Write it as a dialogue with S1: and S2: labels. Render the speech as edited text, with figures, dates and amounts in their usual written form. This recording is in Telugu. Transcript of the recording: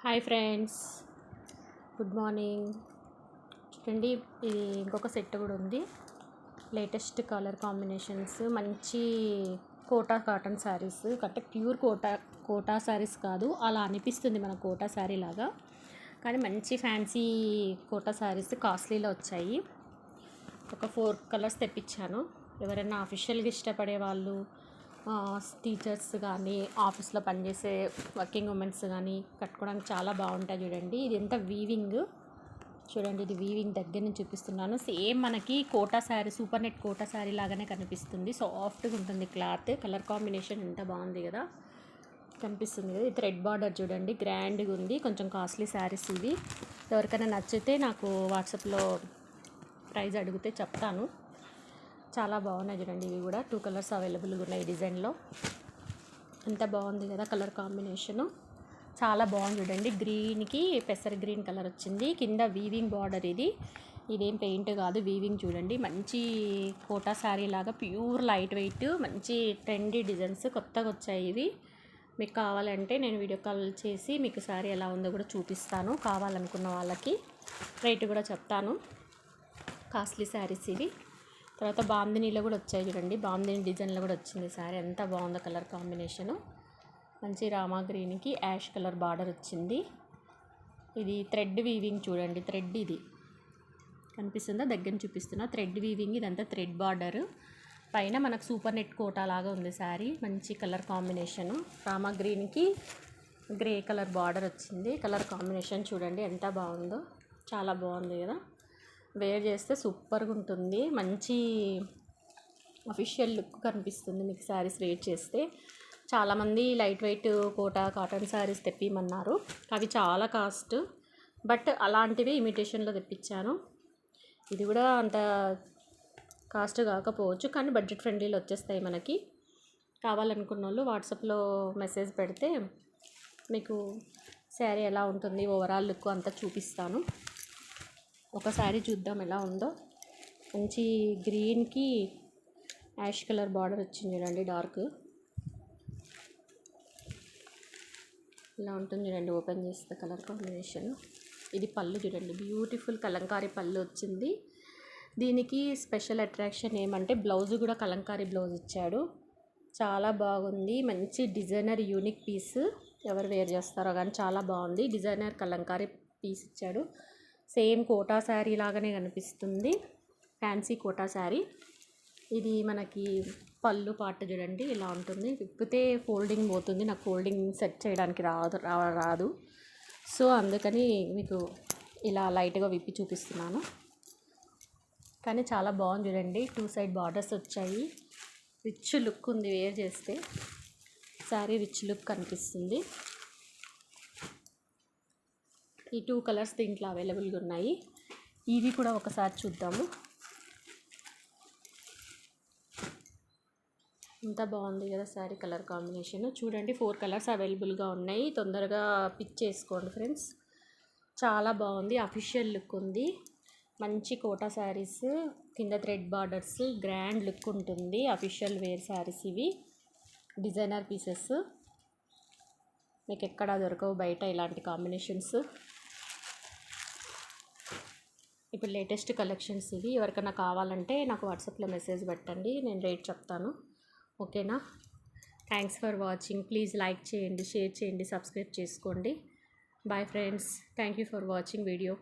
S1: Hi friends, good morning. చూడండి, ఇది ఇంకొక సెట్ కూడా ఉంది. లేటెస్ట్ కలర్ కాంబినేషన్స్, మంచి కోటా కాటన్ శారీస్. అంటే ప్యూర్ కోటా శారీస్ కాదు, అలా అనిపిస్తుంది మన కోటా శారీ లాగా, కానీ మంచి ఫ్యాన్సీ కోటా శారీస్ కాస్ట్లీలో వచ్చాయి. ఒక 4 కలర్స్ తెప్పించాను. ఎవరైనా అఫీషియల్గా ఇష్టపడే వాళ్ళు, టీచర్స్ కానీ, ఆఫీస్లో పనిచేసే వర్కింగ్ ఉమెన్స్ కానీ కట్టుకోవడానికి చాలా బాగుంటాయి. చూడండి, ఇది ఎంత వీవింగ్ చూడండి, ఇది వీవింగ్ దగ్గర నుంచి చూపిస్తున్నాను. సేమ్ మనకి కోటా శారీ, సూపర్ నెట్ కోటా శారీ లాగానే కనిపిస్తుంది. సాఫ్ట్గా ఉంటుంది క్లాత్. కలర్ కాంబినేషన్ ఎంత బాగుంది కదా, కనిపిస్తుంది కదా. ఇది థ్రెడ్ బార్డర్ చూడండి, గ్రాండ్గా ఉంది. కొంచెం కాస్ట్లీ శారీస్ ఇవి. ఎవరికైనా నచ్చితే నాకు వాట్సాప్లో ప్రైస్ అడిగితే చెప్తాను. చాలా బాగున్నాయి చూడండి. ఇవి కూడా 2 కలర్స్ అవైలబుల్గా ఉన్నాయి. డిజైన్లో ఎంత బాగుంది కదా కలర్ కాంబినేషను, చాలా బాగుంది చూడండి. గ్రీన్కి పెసర్ గ్రీన్ కలర్ వచ్చింది. కింద వీవింగ్ బార్డర్. ఇదేం పెయింట్ కాదు, వీవింగ్ చూడండి. మంచి కోటా శారీ లాగా ప్యూర్ లైట్ వెయిట్, మంచి ట్రెండీ డిజైన్స్ కొత్తగా వచ్చాయి ఇవి. మీకు కావాలంటే నేను వీడియో కాల్ చేసి మీకు శారీ ఎలా ఉందో కూడా చూపిస్తాను. కావాలనుకున్న వాళ్ళకి రేటు కూడా చెప్తాను. కాస్ట్లీ శారీస్ ఇవి. తర్వాత బాందినీలో కూడా వచ్చాయి చూడండి. బాందిని డిజైన్లో కూడా వచ్చింది శారీ. ఎంత బాగుందో కలర్ కాంబినేషను. మంచి రామా గ్రీన్కి యాష్ కలర్ బార్డర్ వచ్చింది. ఇది థ్రెడ్ వీవింగ్ చూడండి. థ్రెడ్ ఇది కనిపిస్తుందా, దగ్గర చూపిస్తున్నా. థ్రెడ్ వీవింగ్, ఇదంతా థ్రెడ్ బార్డర్. పైన మనకు సూపర్ నెట్ కోటా లాగా ఉంది శారీ. మంచి కలర్ కాంబినేషను. రామా గ్రీన్కి గ్రే కలర్ బార్డర్ వచ్చింది. కలర్ కాంబినేషన్ చూడండి ఎంత బాగుందో, చాలా బాగుంది కదా. వేర్ చేస్తే సూపర్గా ఉంటుంది. మంచి అఫీషియల్ లుక్ కనిపిస్తుంది మీకు శారీస్ వేర్ చేస్తే. చాలామంది light weight Kota cotton saris తెప్పిమన్నారు. అవి చాలా కాస్ట్, బట్ అలాంటివి ఇమిటేషన్లో తెప్పించాను. ఇది కూడా అంత కాస్ట్ కాకపోవచ్చు, కానీ బడ్జెట్ ఫ్రెండ్లీలో వచ్చేస్తాయి మనకి. కావాలనుకున్న వాళ్ళు వాట్సాప్లో మెసేజ్ పెడితే మీకు శారీ ఎలా ఉంటుంది, ఓవరాల్ లుక్ అంతా చూపిస్తాను. ఒక శారీ చూద్దాం ఎలా ఉందో. మంచి గ్రీన్కి యాష్ కలర్ బార్డర్ వచ్చింది చూడండి, డార్క్. ఇలా ఉంటుంది చూడండి, ఓపెన్ చేస్తే కలర్ కాంబినేషన్. ఇది పళ్ళు చూడండి, బ్యూటిఫుల్ కలంకారీ పళ్ళు వచ్చింది. దీనికి స్పెషల్ అట్రాక్షన్ ఏమంటే బ్లౌజ్ కూడా కలంకారీ బ్లౌజ్ ఇచ్చాడు. చాలా బాగుంది. మంచి డిజైనర్ యూనిక్ పీస్. ఎవరు వేర్ చేస్తారో కానీ చాలా బాగుంది. డిజైనర్ కలంకారీ పీస్ ఇచ్చాడు. సేమ్ కోటా శారీ లాగానే కనిపిస్తుంది, ఫ్యాన్సీ కోటా శారీ. ఇది మనకి పళ్ళు పార్ట్ చూడండి ఇలా ఉంటుంది. విప్పితే ఫోల్డింగ్ పోతుంది, నాకు ఫోల్డింగ్ సెట్ చేయడానికి రాదు. సో అందుకని మీకు ఇలా లైట్గా విప్పి చూపిస్తున్నాను. కానీ చాలా బాగుంది చూడండి. 2 సైడ్ బార్డర్స్ వచ్చాయి. రిచ్ లుక్ ఉంది, వేర్ చేస్తే శారీ రిచ్ లుక్ కనిపిస్తుంది. ఈ 2 కలర్స్ దీంట్లో అవైలబుల్గా ఉన్నాయి. ఇవి కూడా ఒకసారి చూద్దాము. ఎంత బాగుంది కదా శారీ కలర్ కాంబినేషన్. చూడండి, 4 కలర్స్ అవైలబుల్గా ఉన్నాయి. తొందరగా పిక్ చేసుకోండి ఫ్రెండ్స్. చాలా బాగుంది, అఫీషియల్ లుక్ ఉంది. మంచి కోటా శారీస్, కింద థ్రెడ్ బార్డర్స్, గ్రాండ్ లుక్ ఉంటుంది. అఫీషియల్ వేర్ శారీస్ ఇవి, డిజైనర్ పీసెస్. మీకు ఎక్కడా దొరకవు బయట ఇలాంటి కాంబినేషన్స్. ఇప్పుడు లేటెస్ట్ కలెక్షన్స్ ఇవి. ఎవరికైనా కావాలంటే నాకు వాట్సాప్లో మెసేజ్ పెట్టండి, నేను రేట్ చెప్తాను. ఓకేనా? Thanks for watching. Please like చేయండి, షేర్ చేయండి, సబ్స్క్రైబ్ చేసుకోండి. Bye friends, thank you for watching video.